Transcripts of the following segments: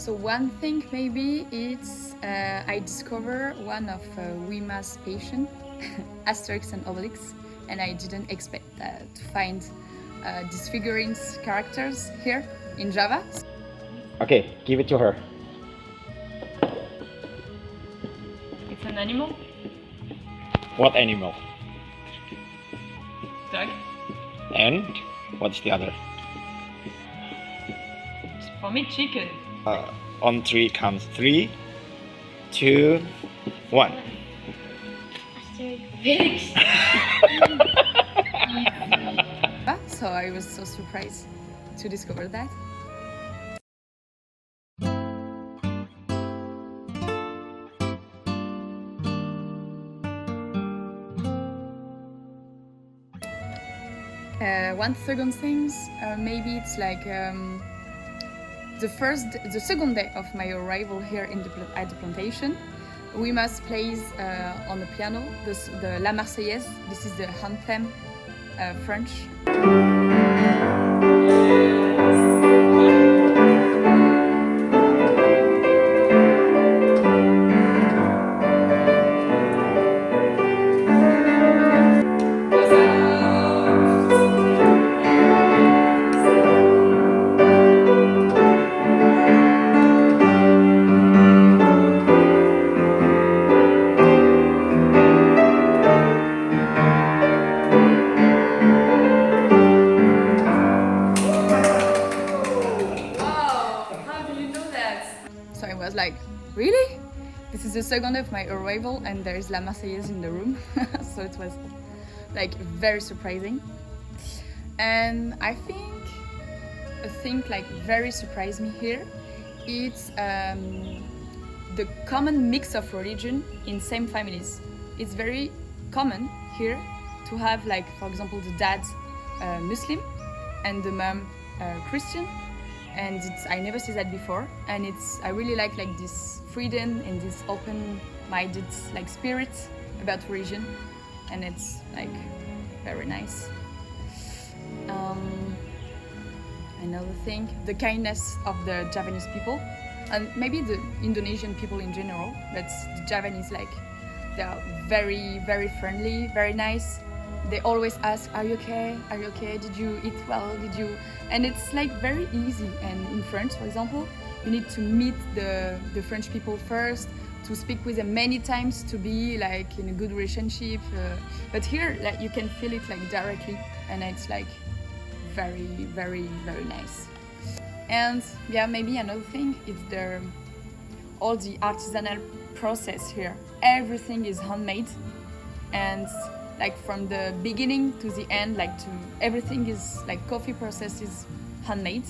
So one thing maybe it's I discover one of WIMA's patient, Asterix and Obelix, and I didn't expect to find these figurines characters here in Java. Okay, give it to her. It's an animal? What animal? Dog? And what's the other? For me, chicken. On 3 counts 3, 2, 1. Felix. So I was so surprised to discover that. One second thing, maybe it's like the second day of my arrival here at the plantation. We must play on the piano the La Marseillaise. This is the anthem, French. So I was like, really? This is the second of my arrival and there is La Marseillaise in the room. So it was like very surprising. And I think a thing like very surprised me here, it's the common mix of religion in same families. It's very common here to have like, for example, the dad Muslim and the mom Christian. And I never see that before, and I really like this freedom and this open-minded like spirit about religion, and it's like very nice. Another thing, the kindness of the Javanese people, and maybe the Indonesian people in general, but the Javanese, like, they are very, very friendly, very nice. They always ask, are you okay? Are you okay? Did you eat well? Did you? And it's like very easy. And in France, for example, you need to meet the French people first, to speak with them many times, to be like in a good relationship. But here, like, you can feel it like directly, and it's like very, very, very nice. And yeah, maybe another thing is all the artisanal process here. Everything is handmade, and like from the beginning to the end, like everything is like coffee process is handmade,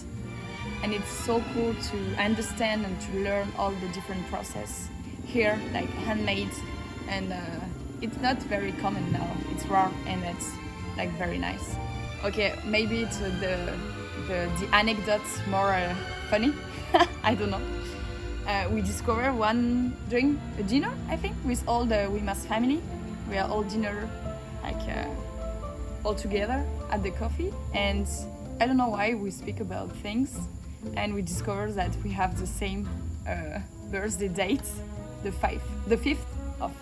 and it's so cool to understand and to learn all the different process here, like handmade, and it's not very common now. It's rare, and it's like very nice. Okay, maybe it's the anecdotes more funny. I don't know. We discovered one during a dinner, I think, with all the WIMA's family. We are all dinner like all together at the coffee, and I don't know why we speak about things, and we discover that we have the same birthday date, the 5th of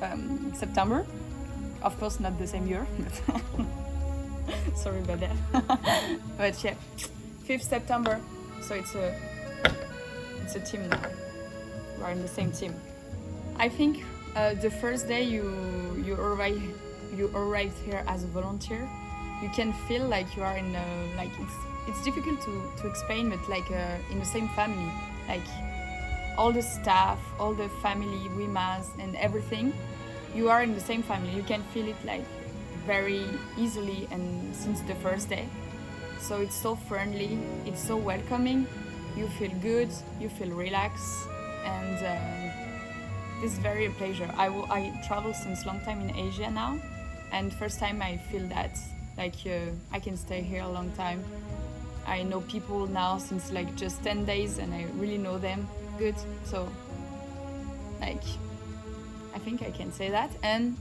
September. Of course, not the same year, but sorry about that. But yeah, 5th September. So it's a team now. We're in the same team. I think the first day you arrived here as a volunteer, you can feel like you are in like it's difficult to explain, but like in the same family, like all the staff, all the family, WIMAs and everything, you are in the same family. You can feel it like very easily and since the first day. So it's so friendly, it's so welcoming, you feel good, you feel relaxed, and it's very a pleasure. I travel since long time in Asia now, and first time I feel that like I can stay here a long time. I know people now since like just 10 days, and I really know them good. So like I think I can say that. And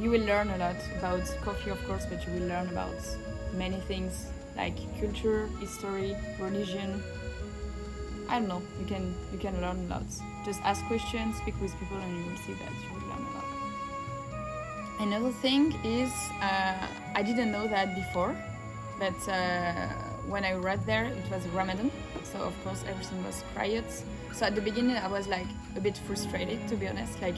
you will learn a lot about coffee, of course, but you will learn about many things like culture, history, religion. I don't know, you can learn lots. Just ask questions, speak with people, and you will see that you will learn a lot. Another thing is I didn't know that before, but when I read there, it was Ramadan, so of course everything was quiet. So at the beginning I was like a bit frustrated, to be honest, like,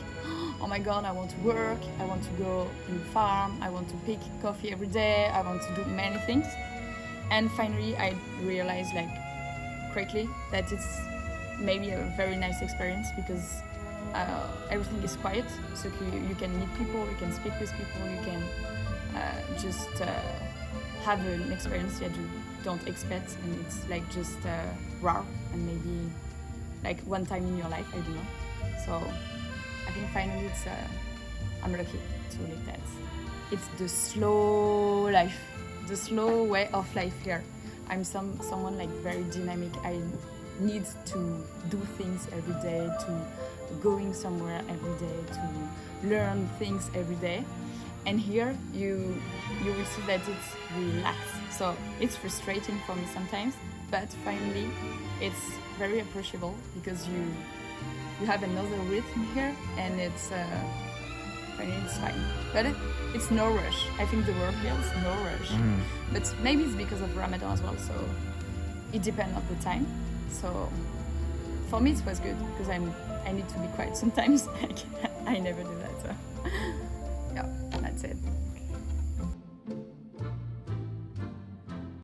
oh my god, I want to work, I want to go in the farm, I want to pick coffee every day, I want to do many things. And finally I realized, like, quickly, that it's maybe a very nice experience because everything is quiet, so you can meet people, you can speak with people, you can just have an experience that you don't expect, and it's like just rare, and maybe like one time in your life, I don't know. So I think finally it's I'm lucky to live that. It's the slow life, the slow way of life here. I'm someone like very dynamic. I need to do things every day, to going somewhere every day, to learn things every day. And here you will see that it's relaxed. So it's frustrating for me sometimes, but finally it's very appreciable because you have another rhythm here, and it's finally it's fine. But it's no rush. I think the work here is no rush. But maybe it's because of Ramadan as well, so it depends on the time. So for me it was good because I need to be quiet sometimes. I never do that. So yeah, that's it.